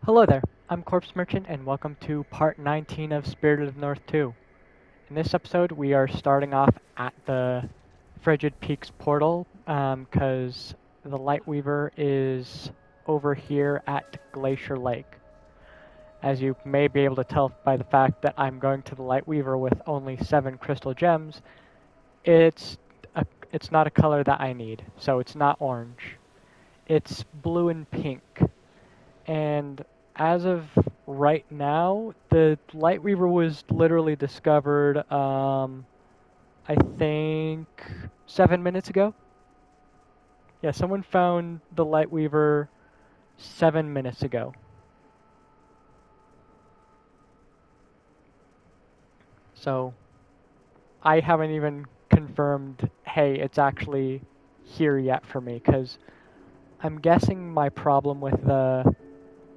Hello there, I'm Corpse Merchant and welcome to part 19 of Spirit of the North 2. In this episode we are starting off at the Frigid Peaks portal because the Lightweaver is over here at Glacier Lake. As you may be able to tell by the fact that I'm going to the Lightweaver with only 7 crystal gems, it's not a color that I need, so it's not orange. It's blue and pink. And as of right now, the Lightweaver was literally discovered, I think 7 minutes ago. Yeah, someone found the Lightweaver 7 minutes ago. So I haven't even confirmed, hey, it's actually here yet for me, because I'm guessing my problem with the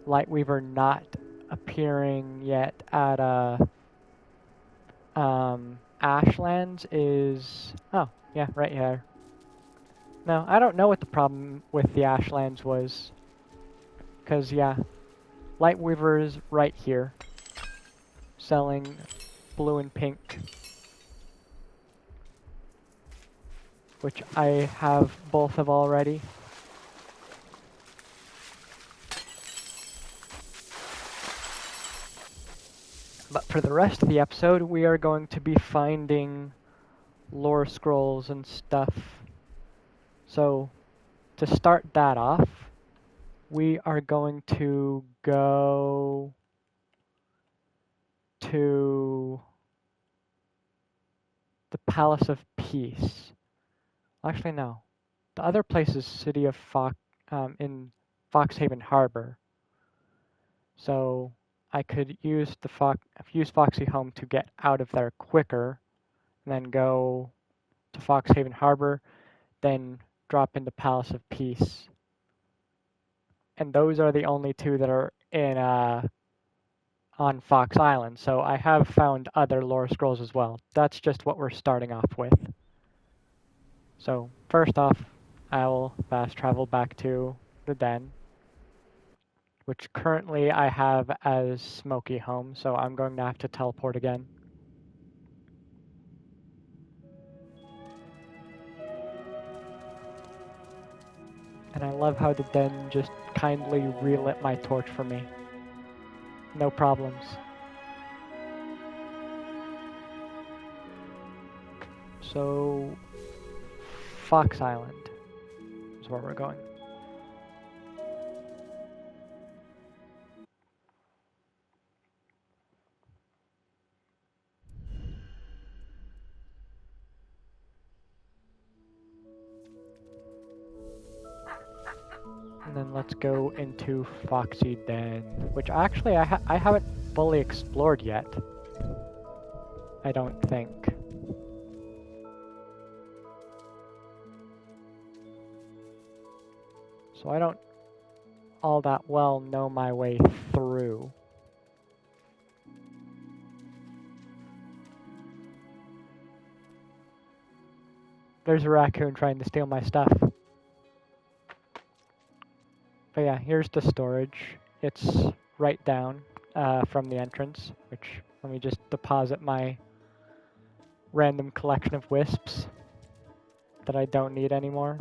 Lightweaver not appearing yet at Ashlands is... Oh, yeah, right here. No, I don't know what the problem with the Ashlands was. Because, yeah, Lightweaver is right here. Selling blue and pink. Which I have both of already. But for the rest of the episode, we are going to be finding lore scrolls and stuff. So, to start that off, we are going to go to the Palace of Peace. Actually, no. The other place is City of in Foxhaven Harbor. So I could use Foxy Home to get out of there quicker, and then go to Foxhaven Harbor, then drop into Palace of Peace. And those are the only two that are in on Fox Island. So I have found other lore scrolls as well. That's just what we're starting off with. So first off, I will fast travel back to the den, which currently I have as Smoky Home, so I'm going to have to teleport again. And I love how the den just kindly relit my torch for me. No problems. So, Fox Island is where we're going. And then let's go into Foxy Den, which actually I haven't fully explored yet. I don't think. So I don't all that well know my way through. There's a raccoon trying to steal my stuff. But yeah, here's the storage. It's right down from the entrance, which let me just deposit my random collection of wisps that I don't need anymore.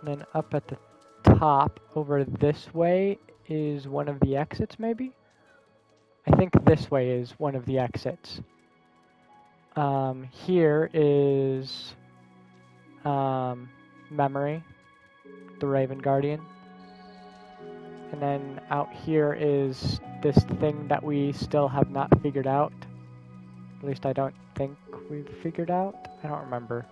And then up at the top over this way is one of the exits, maybe? I think this way is one of the exits. Here is Memory, the Raven Guardian. And then out here is this thing that we still have not figured out. At least I don't think we've figured out. I don't remember.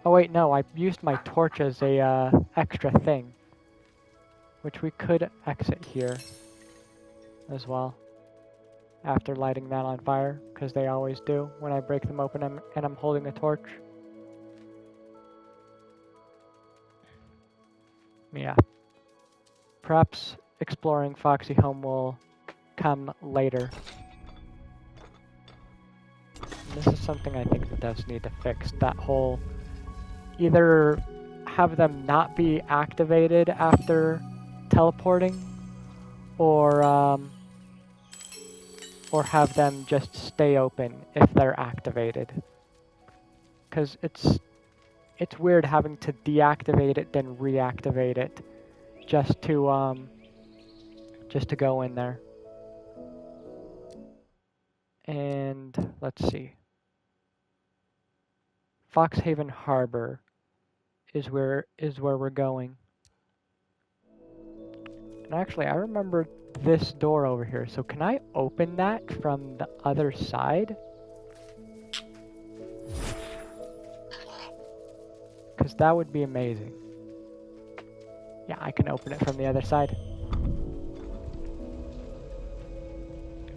Oh wait, no, I used my torch as a extra thing. Which we could exit here as well. After lighting that on fire, because they always do when I break them open and I'm holding a torch. Yeah. Perhaps exploring Foxy Home will come later. This is something I think that does need to fix. That whole either have them not be activated after teleporting, or have them just stay open if they're activated. Because it's weird having to deactivate it then reactivate it just to go in there. And let's see. Foxhaven Harbor is where we're going. And actually, I remember this door over here. So can I open that from the other side? Because that would be amazing. Yeah, I can open it from the other side.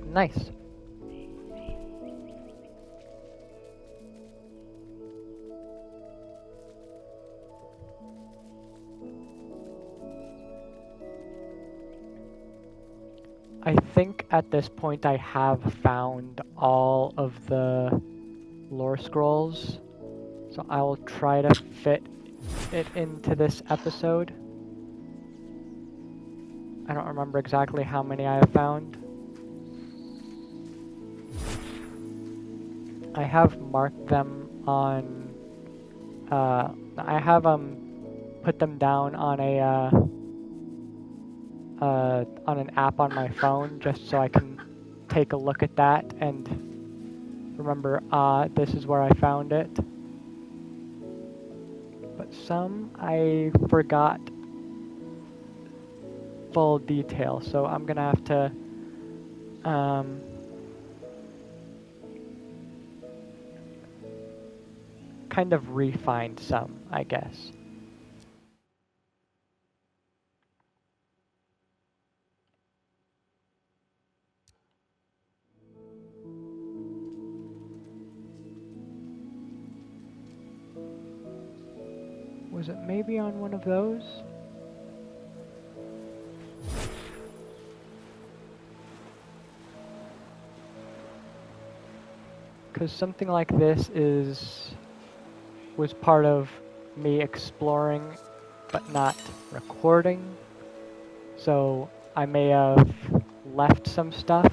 Nice. I think at this point I have found all of the lore scrolls, so I will try to fit it into this episode. I don't remember exactly how many I have found. I have marked them on, I have put them down on a on an app on my phone just so I can take a look at that and remember, this is where I found it. But some I forgot full detail, so I'm gonna have to kind of refine some, I guess. Was it maybe on one of those? Because something like this was part of me exploring but not recording, so I may have left some stuff.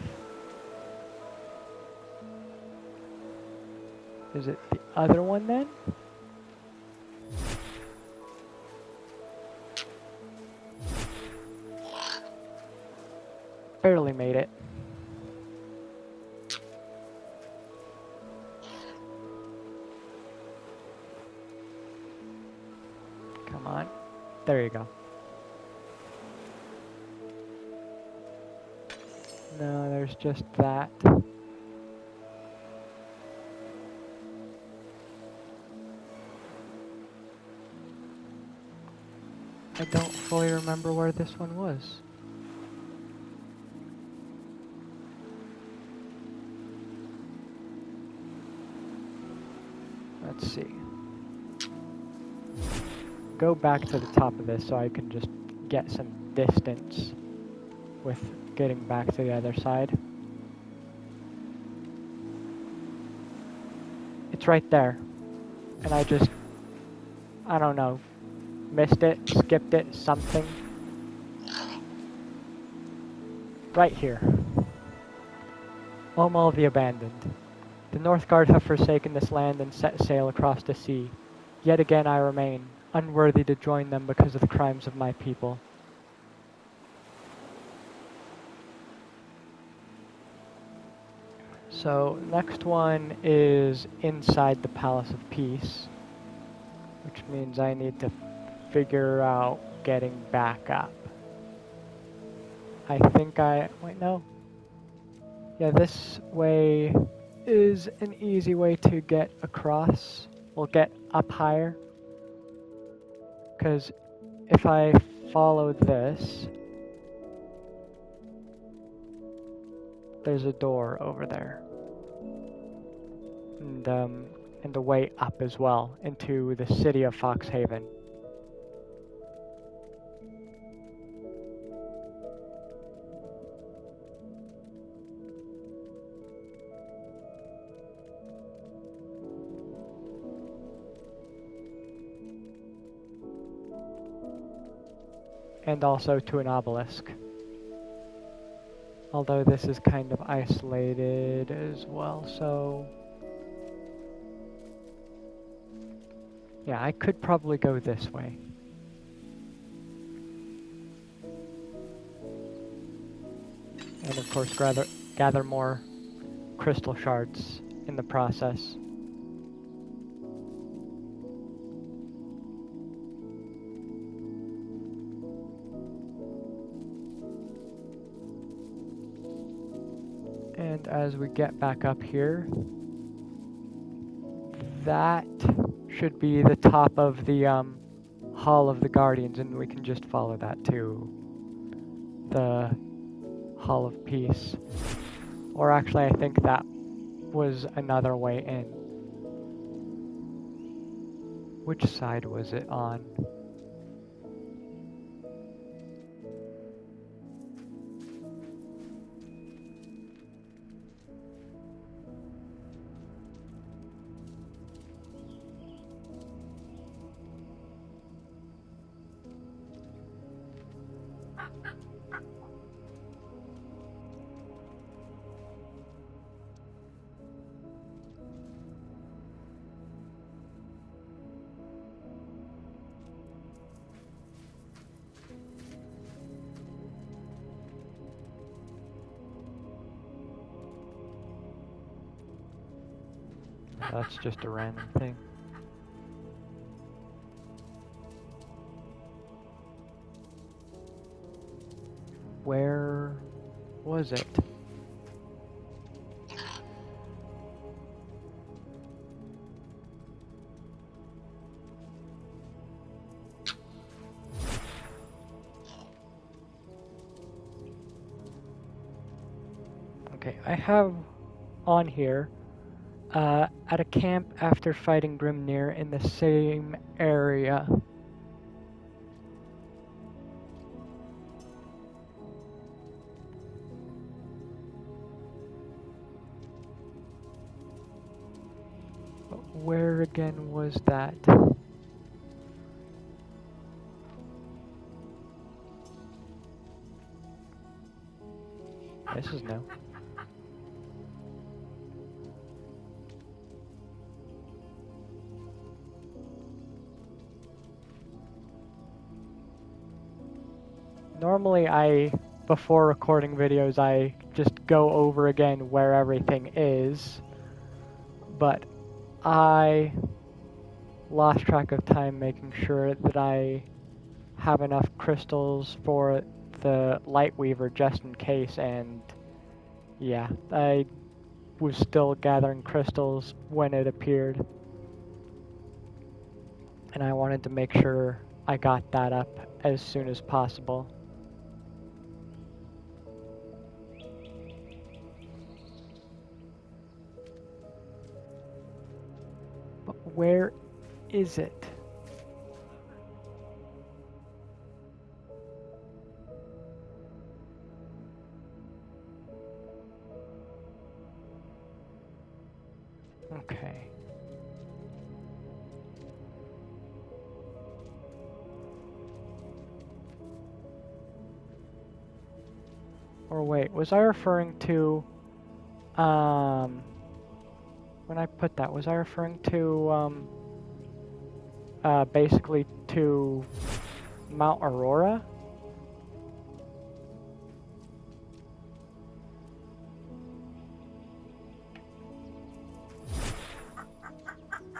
Is it the other one then? Barely made it. Come on. There you go. No, there's just that. I don't fully remember where this one was. Let's see. Go back to the top of this so I can just get some distance with getting back to the other side. It's right there. And I don't know, missed it, skipped it, something. Right here. Omul the Abandoned. The Northguard have forsaken this land and set sail across the sea. Yet again I remain, unworthy to join them because of the crimes of my people. So, next one is inside the Palace of Peace, which means I need to figure out getting back up. I think wait, no. Yeah, this way is an easy way to get across. We'll get up higher. Because if I follow this, there's a door over there. And a way up as well into the city of Foxhaven. and also to an obelisk. Although this is kind of isolated as well, so... yeah, I could probably go this way. And of course gather more crystal shards in the process. And as we get back up here, that should be the top of the Hall of the Guardians, and we can just follow that to the Hall of Peace. Or actually, I think that was another way in. Which side was it on? That's just a random thing. Where was it? Okay, I have on here at a camp after fighting Grimnir in the same area. But where again was that? This is new. Normally before recording videos, I just go over again where everything is, but I lost track of time making sure that I have enough crystals for the Lightweaver just in case, and yeah, I was still gathering crystals when it appeared, and I wanted to make sure I got that up as soon as possible. But where is it? Okay. Or wait, was I referring to, when I put that, was I referring to, basically to Mount Aurora?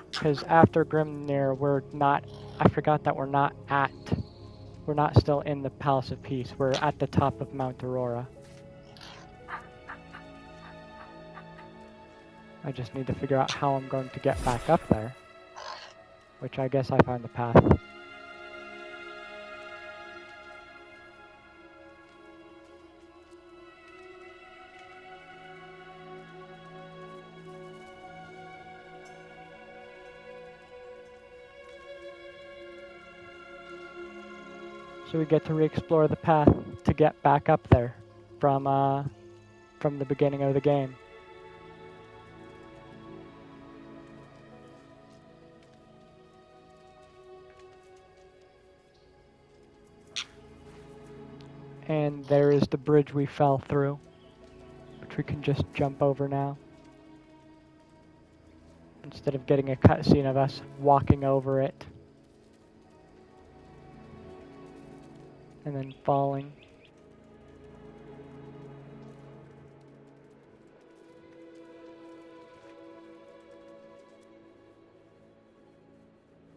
Because after Grimnir, I forgot that we're not still in the Palace of Peace. We're at the top of Mount Aurora. I just need to figure out how I'm going to get back up there. Which I guess I found the path. So we get to re-explore the path to get back up there from the beginning of the game. And there is the bridge we fell through, which we can just jump over now. Instead of getting a cutscene of us walking over it. And then falling.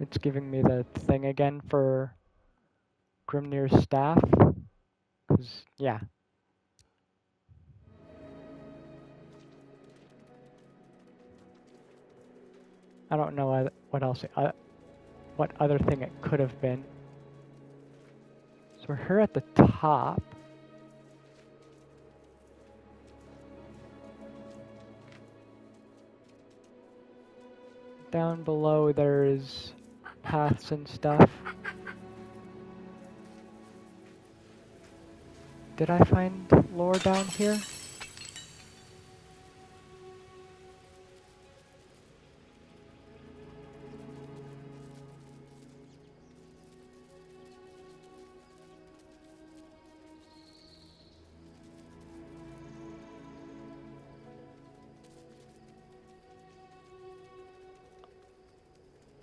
It's giving me the thing again for Grimnir's staff. Because, yeah. I don't know what else, what other thing it could have been. So we're here at the top. Down below there's paths and stuff. Did I find lore down here?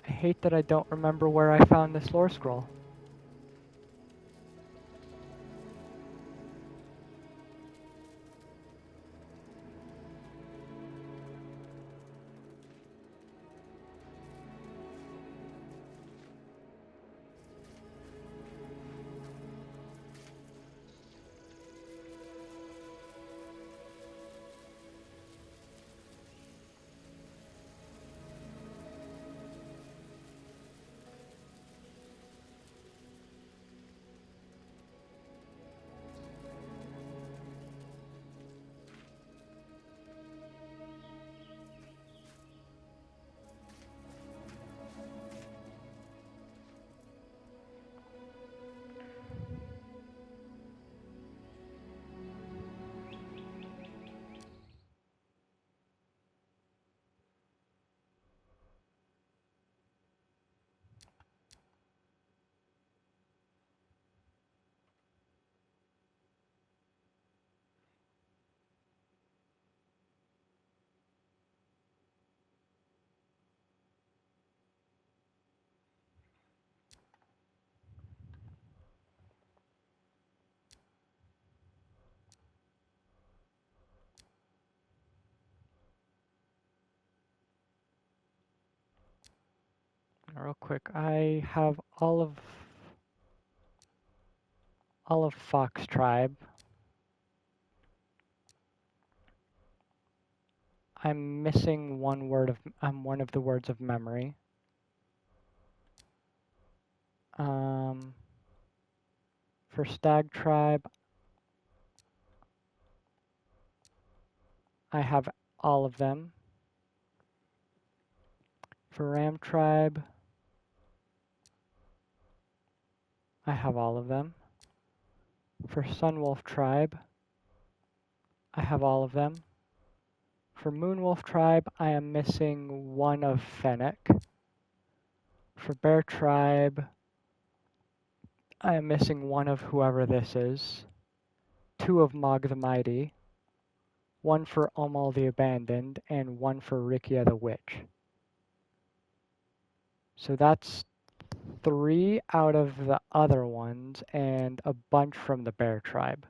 I hate that I don't remember where I found this lore scroll. Real quick, I have all of Fox Tribe. I'm missing one of the words of memory. For Stag Tribe, I have all of them. For Ram Tribe, I have all of them. For Sunwolf Tribe, I have all of them. For Moonwolf Tribe, I am missing one of Fennec. For Bear Tribe, I am missing one of whoever this is. Two of Mog the Mighty. One for Omal the Abandoned, and one for Rikia the Witch. So that's 3 out of the other ones, and a bunch from the Bear Tribe.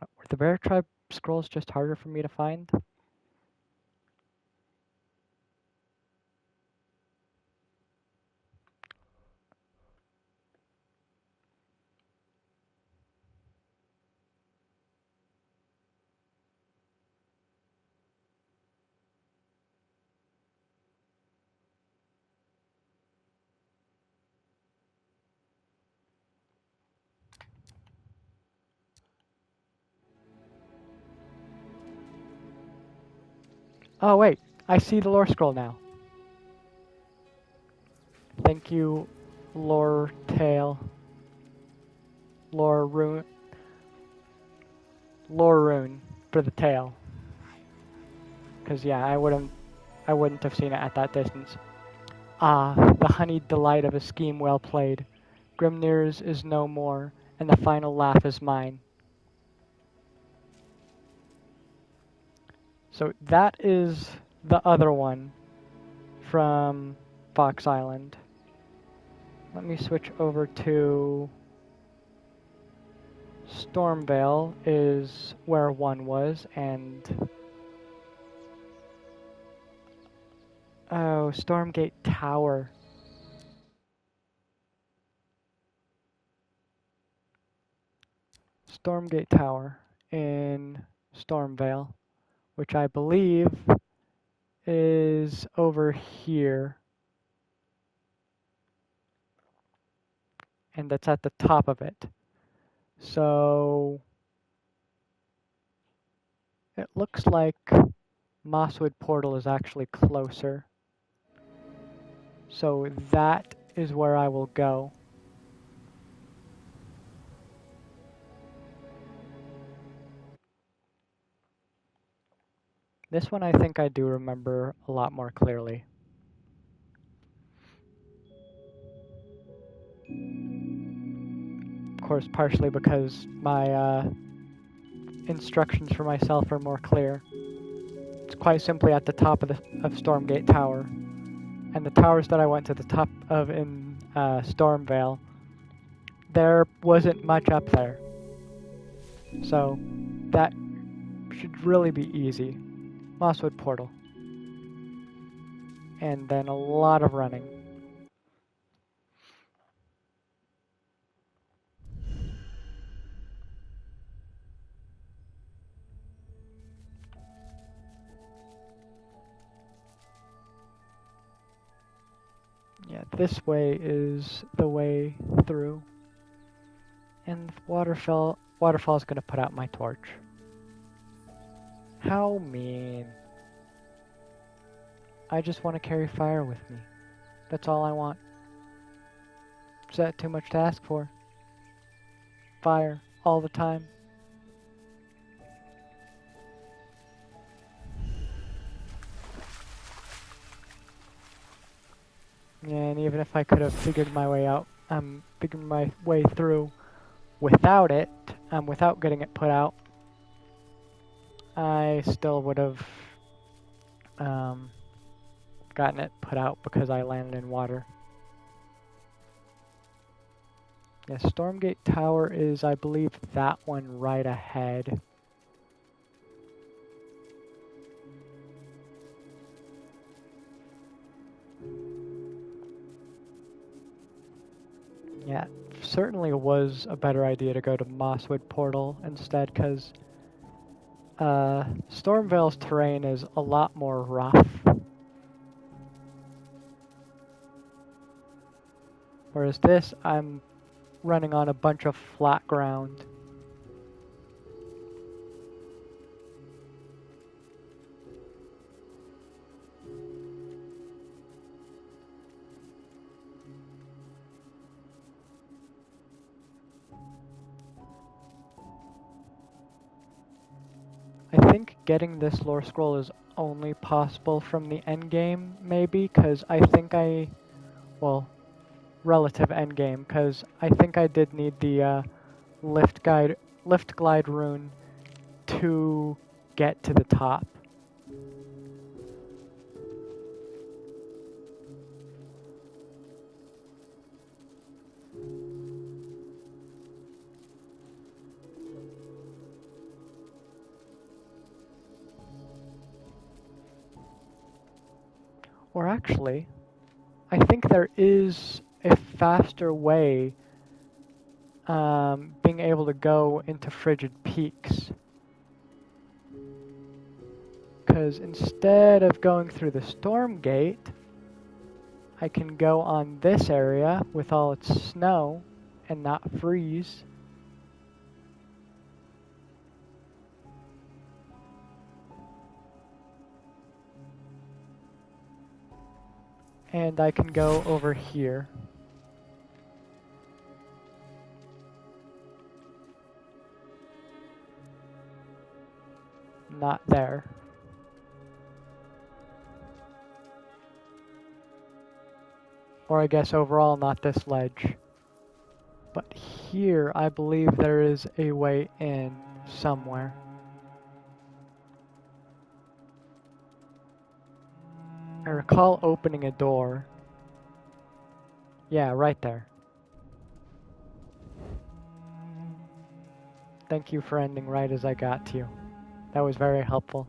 Were the Bear Tribe scrolls just harder for me to find? Oh wait, I see the lore scroll now. Thank you, Lore Tail. Lore Rune for the tail. Cause yeah, I wouldn't have seen it at that distance. Ah, the honeyed delight of a scheme well played. Grimnir's is no more, and the final laugh is mine. So that is the other one from Fox Island. Let me switch over to Stormvale is where one was, and oh, Stormgate Tower. Stormgate Tower in Stormvale, which I believe is over here. And that's at the top of it. So it looks like Mosswood Portal is actually closer. So that is where I will go. This one I think I do remember a lot more clearly. Of course, partially because my instructions for myself are more clear. It's quite simply at the top of Stormgate Tower. And the towers that I went to the top of in Stormvale, there wasn't much up there. So that should really be easy. Mosswood Portal. And then a lot of running. Yeah, this way is the way through. And Waterfall's gonna put out my torch. How mean. I just want to carry fire with me. That's all I want. Is that too much to ask for? Fire, all the time. And even if I could have figured my way out, figured my way through without it, without getting it put out, I still would have gotten it put out because I landed in water. Yeah, Stormgate Tower is, I believe, that one right ahead. Yeah, certainly was a better idea to go to Mosswood Portal instead, because Stormvale's terrain is a lot more rough. Whereas this, I'm running on a bunch of flat ground. I think getting this lore scroll is only possible from the end game, maybe, because I think well, relative end game, because I think I did need the lift glide rune to get to the top. Or actually, I think there is a faster way being able to go into Frigid Peaks. Because instead of going through the Stormgate, I can go on this area with all its snow and not freeze. And I can go over here. Not there. Or I guess overall not this ledge. But here, I believe there is a way in somewhere. I recall opening a door. Yeah, right there. Thank you for ending right as I got to you. That was very helpful.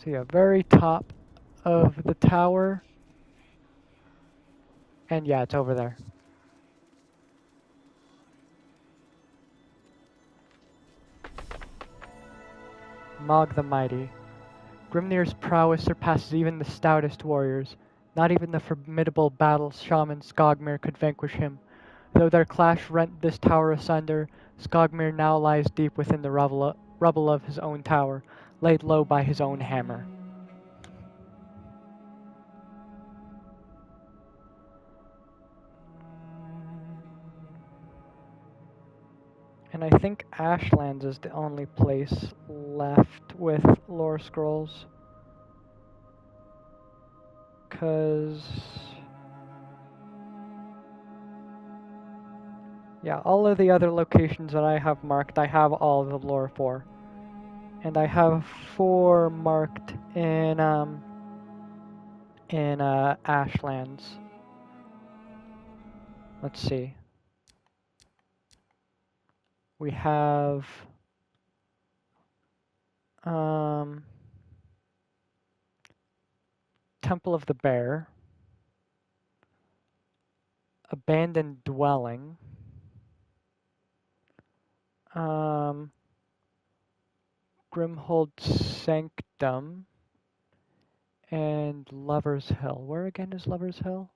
See, a very top of the tower. And yeah, it's over there. Mog the Mighty. Grimnir's prowess surpasses even the stoutest warriors. Not even the formidable battle shaman Skogmir could vanquish him. Though their clash rent this tower asunder, Skogmir now lies deep within the rubble of his own tower, laid low by his own hammer. And I think Ashlands is the only place left with lore scrolls. 'Cause yeah, all of the other locations that I have marked, I have all the lore for. And I have 4 marked in Ashlands. Let's see. We have Temple of the Bear, Abandoned Dwelling, Grimhold Sanctum, and Lover's Hill. Where again is Lover's Hill?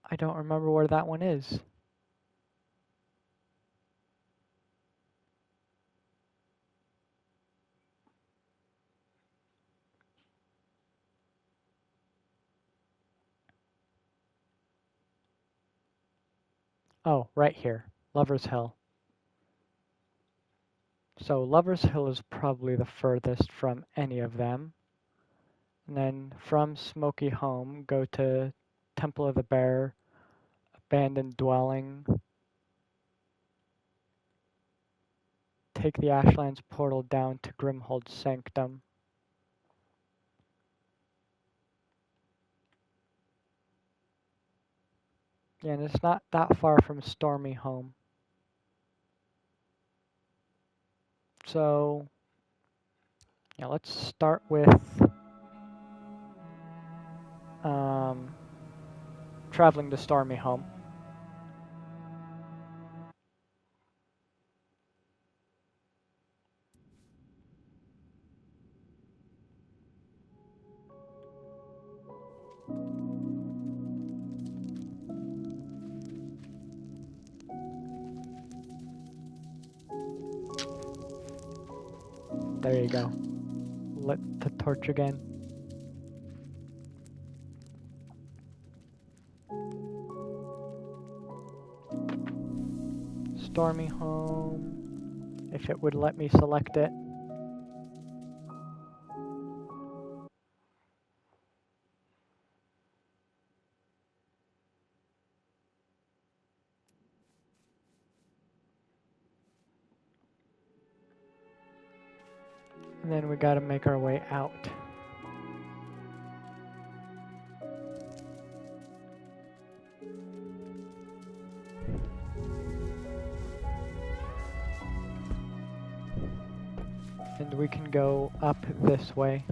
I don't remember where that one is. Oh, right here. Lover's Hill. So Lover's Hill is probably the furthest from any of them. And then from Smoky Home, go to Temple of the Bear, Abandoned Dwelling, take the Ashlands portal down to Grimhold Sanctum. Yeah, and it's not that far from Stormy Home. So, yeah, let's start with traveling to Stormy Home. There you go. Lit the torch again. Stormy Home, if it would let me select it. And then we gotta make our way out. And we can go up this way.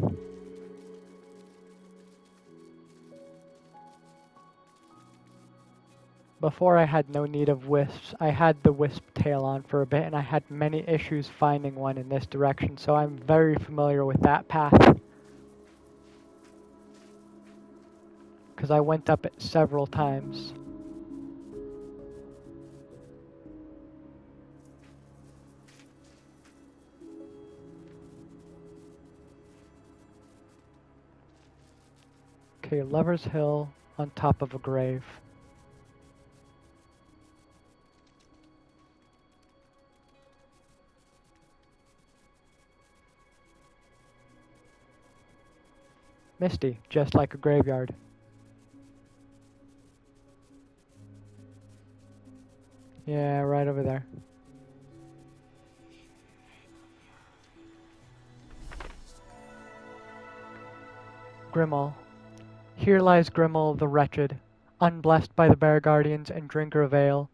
Before I had no need of wisps. I had the wisp tail on for a bit and I had many issues finding one in this direction, so I'm very familiar with that path. Because I went up it several times. Okay, Lover's Hill on top of a grave. Misty, just like a graveyard. Yeah, right over there. Grimhold. Here lies Grimhold the wretched, unblessed by the Bear Guardians and drinker of ale,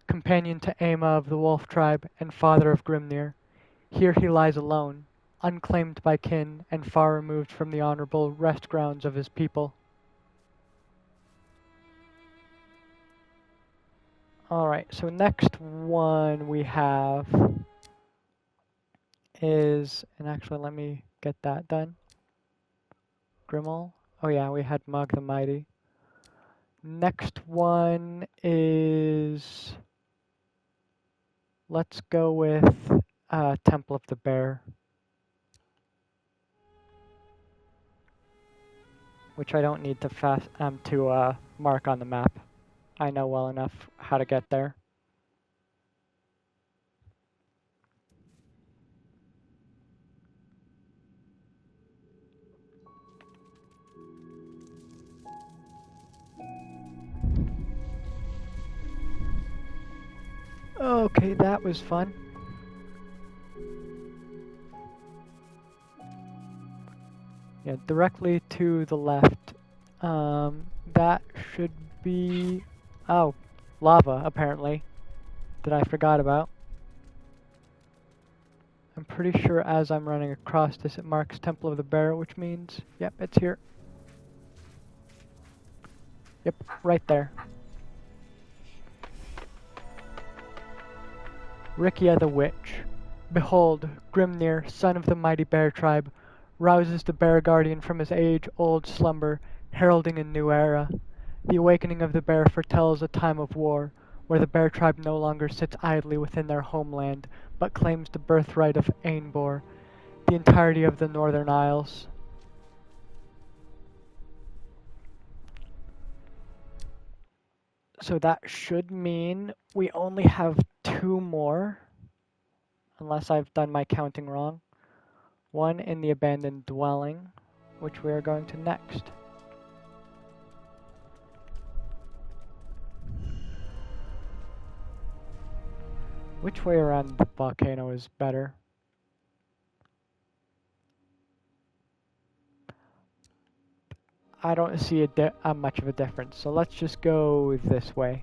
companion to Aema of the Wolf tribe and father of Grimnir. Here he lies alone, unclaimed by kin and far removed from the honorable rest grounds of his people. Alright, so next one we have is, and actually let me get that done. Grimhold. Oh yeah, we had Mug the Mighty. Next one is, let's go with Temple of the Bear, which I don't need to mark on the map. I know well enough how to get there. Okay, that was fun. Yeah, directly to the left. That should be... Oh, lava, apparently. That I forgot about. I'm pretty sure as I'm running across this, it marks Temple of the Bear, which means... Yep, it's here. Yep, right there. Rikia the Witch. Behold, Grimnir, son of the mighty bear tribe, rouses the bear guardian from his age-old slumber, heralding a new era. The awakening of the bear foretells a time of war, where the bear tribe no longer sits idly within their homeland, but claims the birthright of Ainbor, the entirety of the Northern Isles. So that should mean we only have 2 more, unless I've done my counting wrong. One in the abandoned dwelling, which we are going to next. Which way around the volcano is better? I don't see much of a difference, so let's just go this way.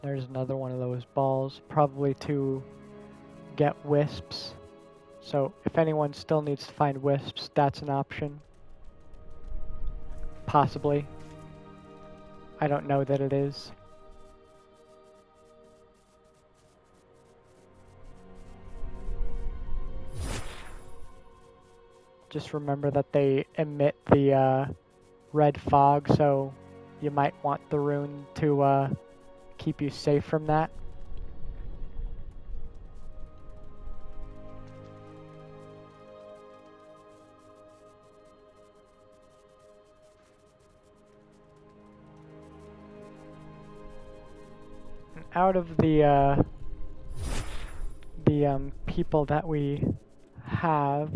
There's another one of those balls, probably to get wisps. So if anyone still needs to find wisps, that's an option. Possibly. I don't know that it is. Just remember that they emit the red fog, so you might want the rune to keep you safe from that. And out of the people that we have,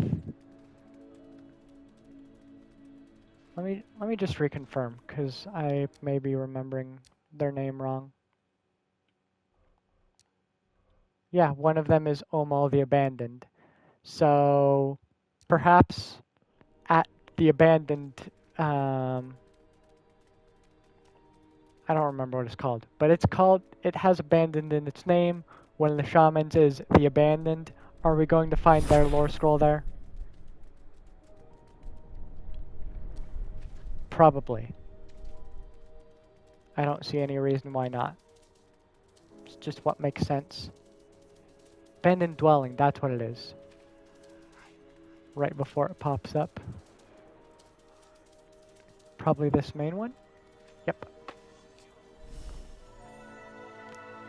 let me just reconfirm, because I may be remembering their name wrong. Yeah, one of them is Omo the Abandoned. So perhaps at the abandoned, I don't remember what it's called, but it has abandoned in its name. One of the shamans is the Abandoned. Are we going to find their lore scroll there? Probably. I don't see any reason why not. It's just what makes sense. Abandoned dwelling, that's what it is. Right before it pops up. Probably this main one? Yep.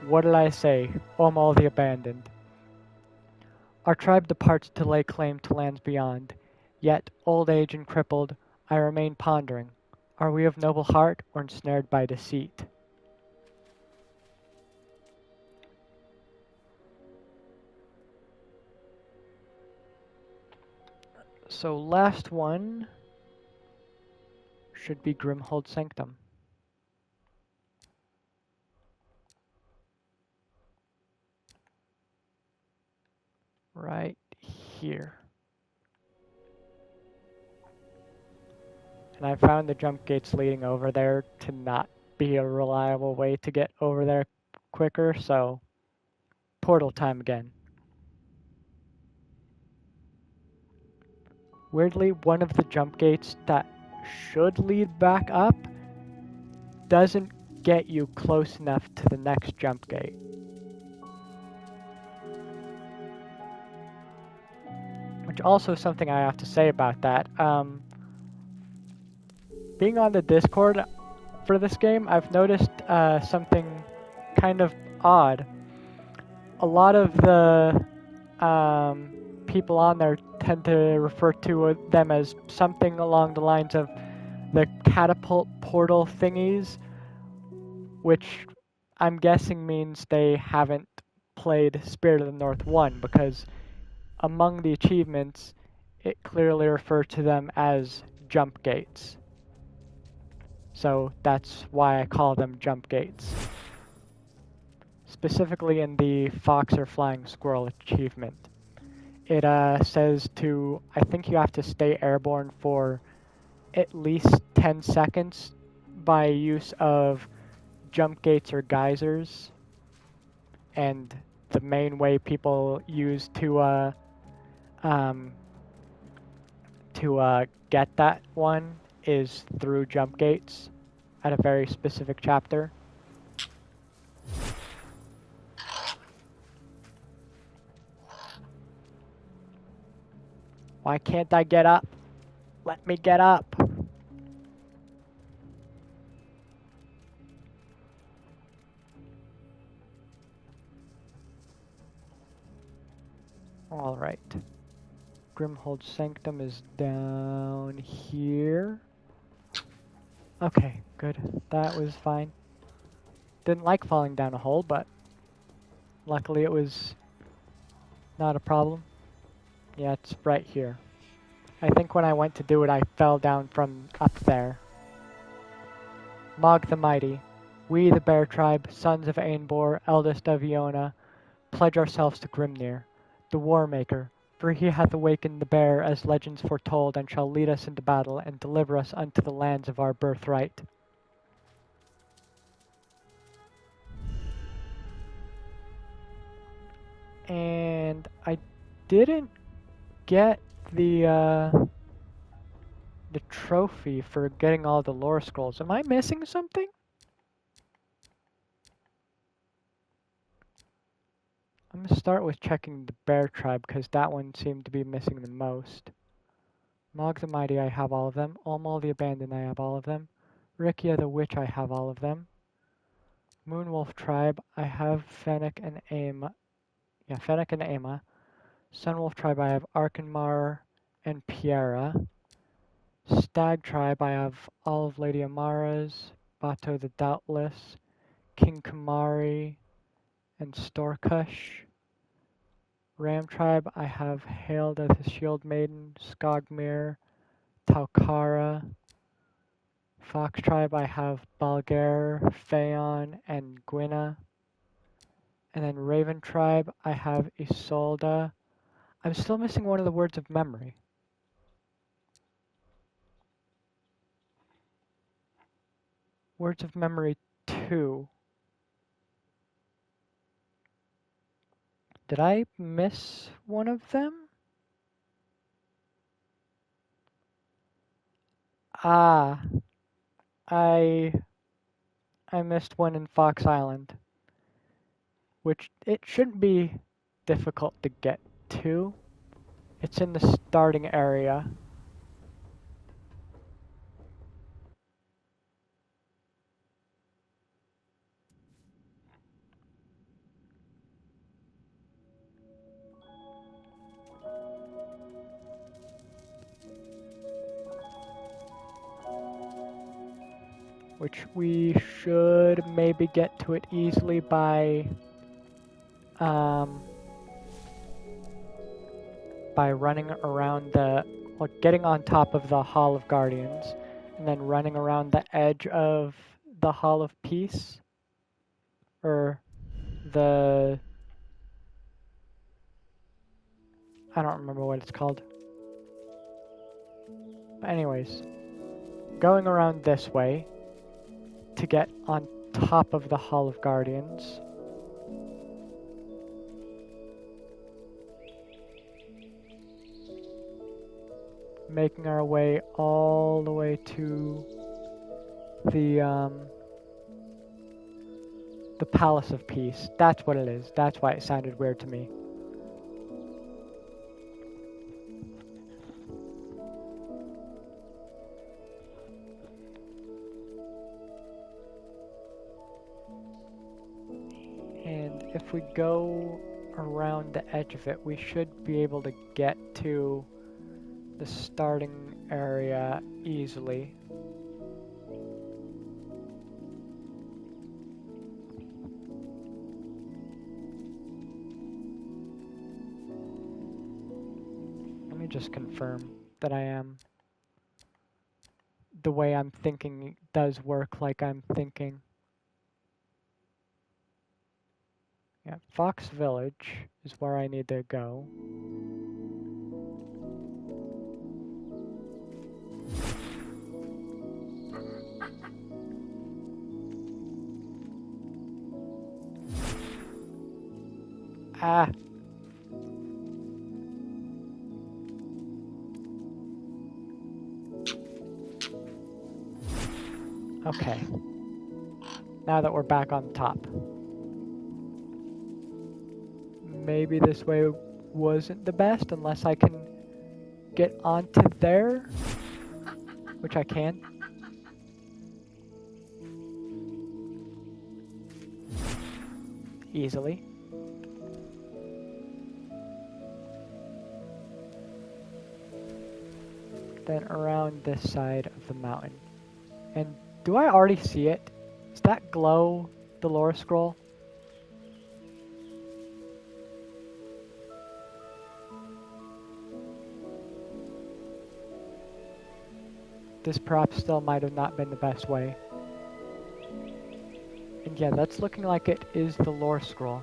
What did I say? All the abandoned. Our tribe departs to lay claim to lands beyond. Yet, old age and crippled, I remain pondering. Are we of noble heart or ensnared by deceit? So last one should be Grimhold Sanctum. Right here. And I found the jump gates leading over there to not be a reliable way to get over there quicker, so portal time again. Weirdly, one of the jump gates that should lead back up doesn't get you close enough to the next jump gate. Which also is something I have to say about that. Being on the Discord for this game, I've noticed something kind of odd. A lot of the people on there tend to refer to them as something along the lines of the catapult portal thingies, which I'm guessing means they haven't played Spirit of the North 1, because among the achievements, it clearly refers to them as jump gates. So that's why I call them jump gates. Specifically in the Fox or Flying Squirrel achievement. It says I think you have to stay airborne for at least 10 seconds by use of jump gates or geysers. And the main way people use to get that one is through jump gates at a very specific chapter. Why can't I get up? Let me get up. Alright. Grimhold Sanctum is down here. Okay, good. That was fine. Didn't like falling down a hole, but luckily it was not a problem. Yeah, it's right here. I think when I went to do it, I fell down from up there. Mog the Mighty, we the Bear Tribe, sons of Ainbor, eldest of Iona, pledge ourselves to Grimnir, the War Maker, for he hath awakened the bear as legends foretold, and shall lead us into battle, and deliver us unto the lands of our birthright. And I didn't get the trophy for getting all the lore scrolls. Am I missing something? I'm gonna start with checking the Bear Tribe, because that one seemed to be missing the most. Mog the Mighty, I have all of them. Olmal the Abandoned, I have all of them. Rikia the Witch, I have all of them. Moonwolf Tribe, I have Fennec and Aima. Yeah, Fennec and Aima. Sunwolf Tribe, I have Arkanmar and Piera. Stag Tribe, I have all of Lady Amara's, Bato the Doubtless, King Kamari, and Storkush. Ram Tribe, I have Hailed as the Shield Maiden, Skogmir, Talkara. Fox Tribe, I have Balgar, Phaon, and Gwynna. And then Raven Tribe, I have Isolda. I'm still missing one of the words of memory. Words of Memory 2. Did I miss one of them? Ah, I missed one in Fox Island, which it shouldn't be difficult to get to. It's in the starting area. which we should maybe get to it easily by running around getting on top of the Hall of Guardians, and then running around the edge of the Hall of Peace, or I don't remember what it's called. But anyways, going around this way to get on top of the Hall of Guardians. Making our way all the way to the Palace of Peace. That's what it is. That's why it sounded weird to me. And if we go around the edge of it, we should be able to get to the starting area easily. Let me just confirm that the way I'm thinking does work like I'm thinking. Yeah, Fox Village is where I need to go. Ah! Okay. Now that we're back on top. Maybe this way wasn't the best unless I can get onto there, which I can. Easily. Then around this side of the mountain. And do I already see it? Is that glow the lore scroll? This perhaps still might have not been the best way. And yeah, that's looking like it is the lore scroll.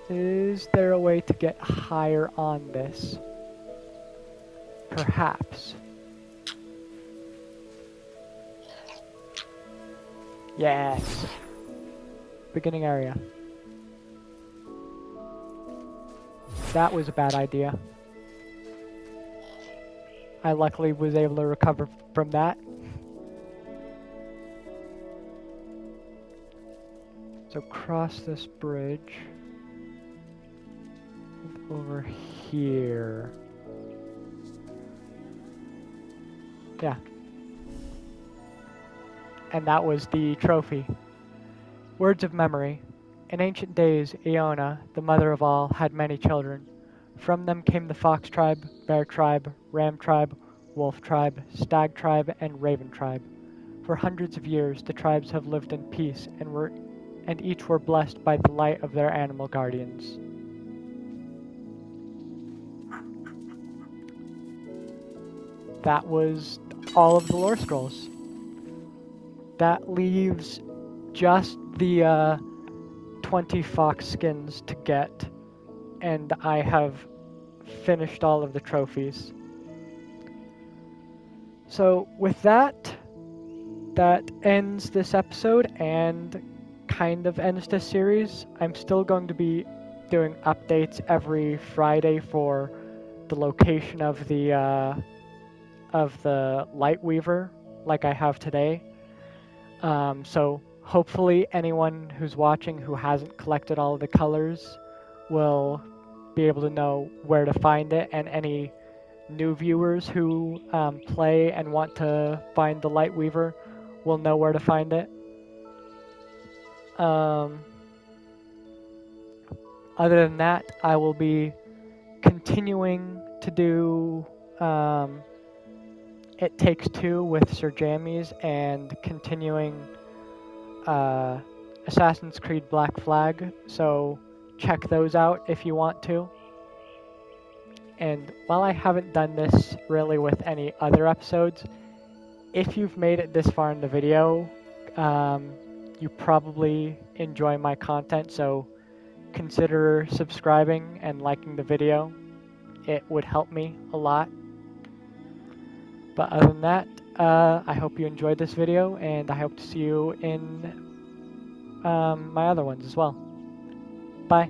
Is there a way to get higher on this? Perhaps. Yes. Beginning area. That was a bad idea. I luckily was able to recover from that. So cross this bridge over here. Yeah. And that was the trophy. Words of memory. In ancient days, Iona, the mother of all, had many children. From them came the fox tribe, bear tribe, ram tribe, wolf tribe, stag tribe, and raven tribe. For hundreds of years, the tribes have lived in peace and each were blessed by the light of their animal guardians. That was all of the lore scrolls. That leaves just the 20 fox skins to get, and I have finished all of the trophies. So with that ends this episode and kind of ends this series. I'm still going to be doing updates every Friday for the location of the Lightweaver, like I have today. So hopefully anyone who's watching who hasn't collected all of the colors will be able to know where to find it, and any new viewers who play and want to find the Lightweaver will know where to find it. Other than that, I will be continuing to do It Takes Two with Sir Jamies and continuing Assassin's Creed Black Flag, so check those out if you want to. And while I haven't done this really with any other episodes, if you've made it this far in the video, you probably enjoy my content, so consider subscribing and liking the video. It would help me a lot. But other than that, I hope you enjoyed this video, and I hope to see you in my other ones as well. Bye.